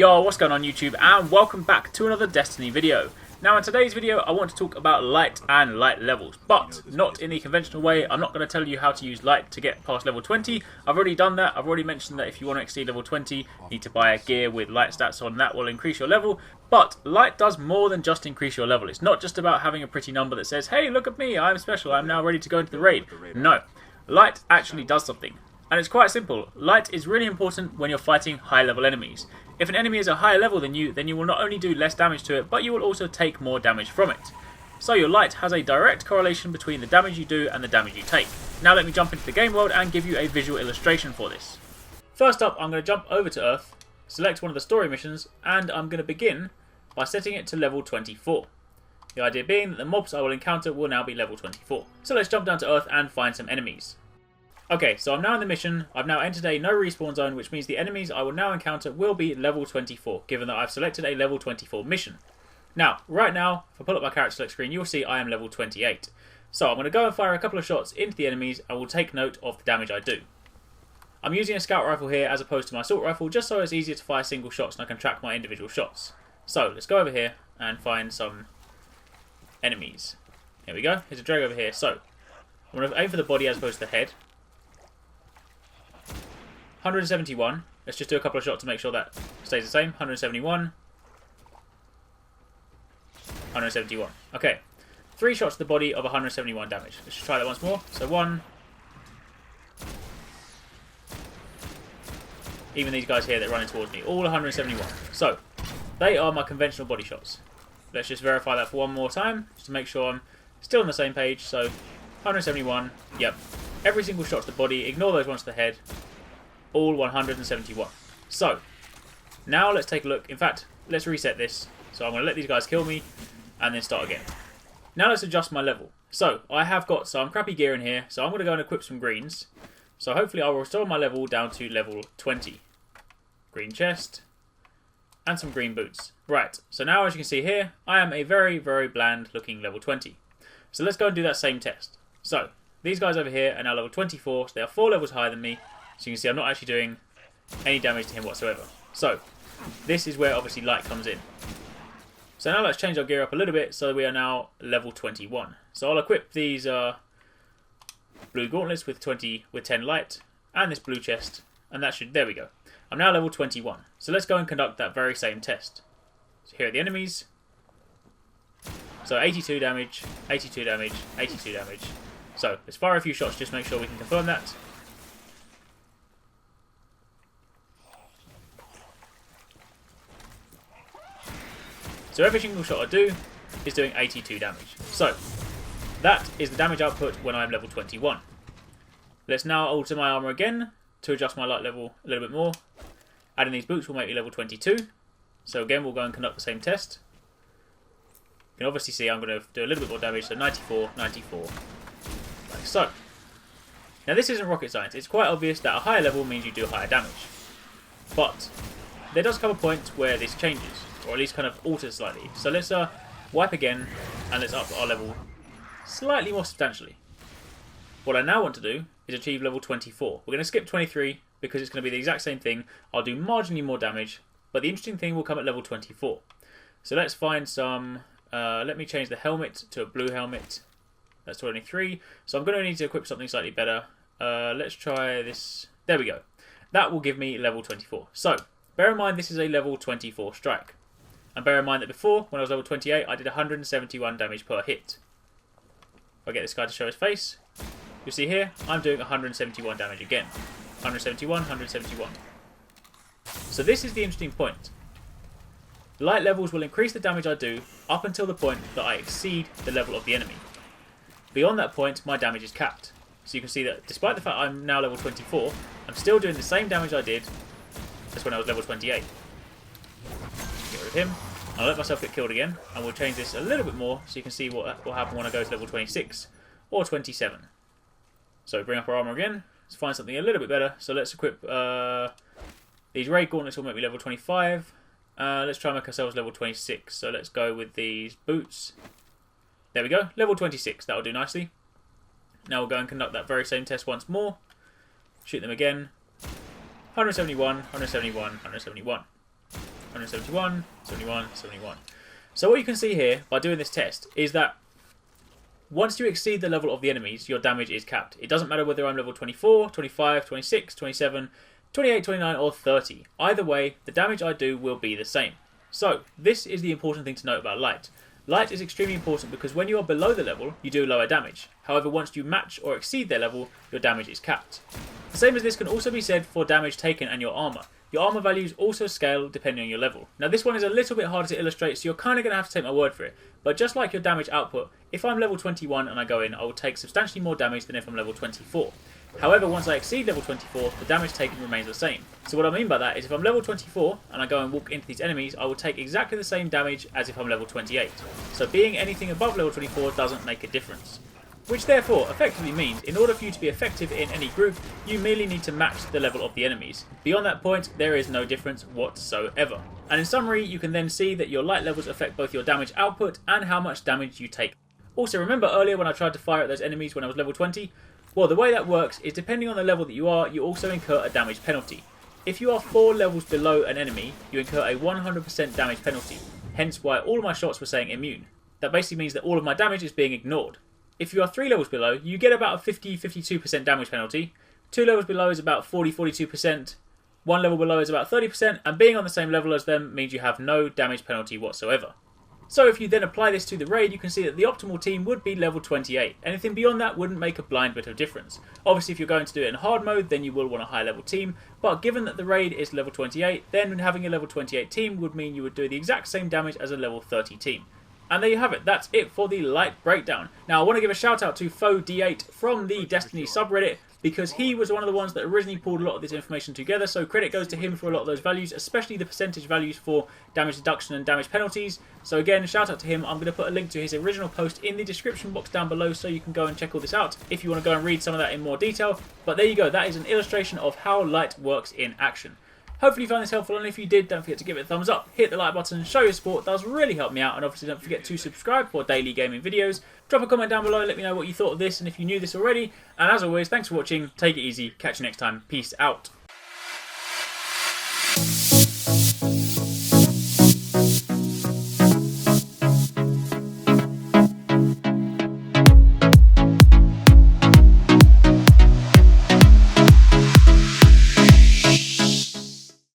Yo, what's going on YouTube, and welcome back to another Destiny video. Now in today's video I want to talk about light and light levels, but not in the conventional way. I'm not going to tell you how to use light to get past level 20. I've already done that. I've already mentioned that if you want to exceed level 20 you need to buy a gear with light stats on. That will increase your level, but light does more than just increase your level. It's not just about having a pretty number that says, hey, look at me, I'm special, I'm now ready to go into the raid. No, light actually does something. And it's quite simple. Light is really important when you're fighting high level enemies. If an enemy is a higher level than you, then you will not only do less damage to it, but you will also take more damage from it. So your light has a direct correlation between the damage you do and the damage you take. Now let me jump into the game world and give you a visual illustration for this. First up, I'm going to jump over to Earth, select one of the story missions, and I'm going to begin by setting it to level 24. The idea being that the mobs I will encounter will now be level 24. So let's jump down to Earth and find some enemies. Okay, so I'm now in the mission. I've now entered a no respawn zone, which means the enemies I will now encounter will be level 24, given that I've selected a level 24 mission. Now, right now, if I pull up my character select screen, you'll see I am level 28. So I'm going to go and fire a couple of shots into the enemies and we'll take note of the damage I do. I'm using a scout rifle here as opposed to my assault rifle, just so it's easier to fire single shots and I can track my individual shots. So let's go over here and find some enemies. Here we go. Here's a drag over here. So I'm going to aim for the body as opposed to the head. 171. Let's just do a couple of shots to make sure that stays the same. 171. 171. Okay. 3 shots to the body of 171 damage. Let's just try that once more. So 1. Even these guys here that are running towards me. All 171. So, they are my conventional body shots. Let's just verify that for one more time, just to make sure I'm still on the same page. So, 171. Yep. Every single shot to the body. Ignore those ones to the head. All 171. So, now let's take a look. In fact, let's reset this. So I'm going to let these guys kill me and then start again. Now let's adjust my level. So, I have got some crappy gear in here. So I'm going to go and equip some greens. So hopefully I will restore my level down to level 20. Green chest. And some green boots. Right, so now as you can see here, I am a very, very bland looking level 20. So let's go and do that same test. So, these guys over here are now level 24. So they are 4 levels higher than me. So you can see I'm not actually doing any damage to him whatsoever. So, this is where obviously light comes in. So now let's change our gear up a little bit so we are now level 21. So I'll equip these blue gauntlets with 10 light and this blue chest, and that should, there we go. I'm now level 21. So let's go and conduct that very same test. So here are the enemies. So 82 damage, 82 damage, 82 damage. So let's fire a few shots just to make sure we can confirm that. So every single shot I do is doing 82 damage. So that is the damage output when I'm level 21. Let's now alter my armor again to adjust my light level a little bit more. Adding these boots will make me level 22. So again, we'll go and conduct the same test. You can obviously see I'm going to do a little bit more damage, so 94, 94, like so. Now this isn't rocket science. It's quite obvious that a higher level means you do higher damage. But there does come a point where this changes, or at least kind of alters slightly. So let's wipe again, and let's up our level slightly more substantially. What I now want to do is achieve level 24. We're going to skip 23 because it's going to be the exact same thing. I'll do marginally more damage, but the interesting thing will come at level 24. So let's find some, let me change the helmet to a blue helmet. That's 23. So I'm going to need to equip something slightly better. Let's try this. There we go. That will give me level 24. So, bear in mind this is a level 24 strike. And bear in mind that before, when I was level 28, I did 171 damage per hit. If I get this guy to show his face, you'll see here, I'm doing 171 damage again. 171, 171. So this is the interesting point. Light levels will increase the damage I do up until the point that I exceed the level of the enemy. Beyond that point, my damage is capped. So you can see that despite the fact I'm now level 24, I'm still doing the same damage I did as when I was level 28. Get rid of him. I'll let myself get killed again, and we'll change this a little bit more so you can see what will happen when I go to level 26 or 27. So bring up our armor again. Let's find something a little bit better. So let's equip these raid gauntlets will make me level 25. Let's try and make ourselves level 26. So let's go with these boots. There we go, level 26. That'll do nicely. Now we'll go and conduct that very same test once more. Shoot them again. 171, 171, 171. 171, 71, 71. So what you can see here by doing this test is that once you exceed the level of the enemies, your damage is capped. It doesn't matter whether I'm level 24, 25, 26, 27, 28, 29 or 30. Either way, the damage I do will be the same. So this is the important thing to note about light. Light is extremely important because when you are below the level, you do lower damage. However, once you match or exceed their level, your damage is capped. The same as this can also be said for damage taken and your armor. Your armor values also scale depending on your level. Now this one is a little bit harder to illustrate, so you're kind of going to have to take my word for it. But just like your damage output, if I'm level 21 and I go in, I will take substantially more damage than if I'm level 24. However, once I exceed level 24, the damage taken remains the same. So what I mean by that is if I'm level 24 and I go and walk into these enemies, I will take exactly the same damage as if I'm level 28. So being anything above level 24 doesn't make a difference. Which therefore effectively means in order for you to be effective in any group, you merely need to match the level of the enemies. Beyond that point, there is no difference whatsoever. And in summary, you can then see that your light levels affect both your damage output and how much damage you take. Also, remember earlier when I tried to fire at those enemies when I was level 20? Well, the way that works is depending on the level that you are, you also incur a damage penalty. If you are 4 levels below an enemy, you incur a 100% damage penalty. Hence why all of my shots were saying immune. That basically means that all of my damage is being ignored. If you are 3 levels below, you get about a 50-52% damage penalty. 2 levels below is about 40-42%. 1 level below is about 30%. And being on the same level as them means you have no damage penalty whatsoever. So if you then apply this to the raid, you can see that the optimal team would be level 28. Anything beyond that wouldn't make a blind bit of difference. Obviously, if you're going to do it in hard mode, then you will want a high level team. But given that the raid is level 28, then having a level 28 team would mean you would do the exact same damage as a level 30 team. And there you have it. That's it for the light breakdown. Now, I want to give a shout out to FoD8 from the Destiny subreddit because he was one of the ones that originally pulled a lot of this information together. So credit goes to him for a lot of those values, especially the percentage values for damage deduction and damage penalties. So again, shout out to him. I'm going to put a link to his original post in the description box down below so you can go and check all this out if you want to go and read some of that in more detail. But there you go. That is an illustration of how light works in action. Hopefully you found this helpful, and if you did, don't forget to give it a thumbs up, hit the like button, show your support, it does really help me out, and obviously don't forget to subscribe for daily gaming videos. Drop a comment down below, let me know what you thought of this, and if you knew this already, and as always, thanks for watching, take it easy, catch you next time, peace out.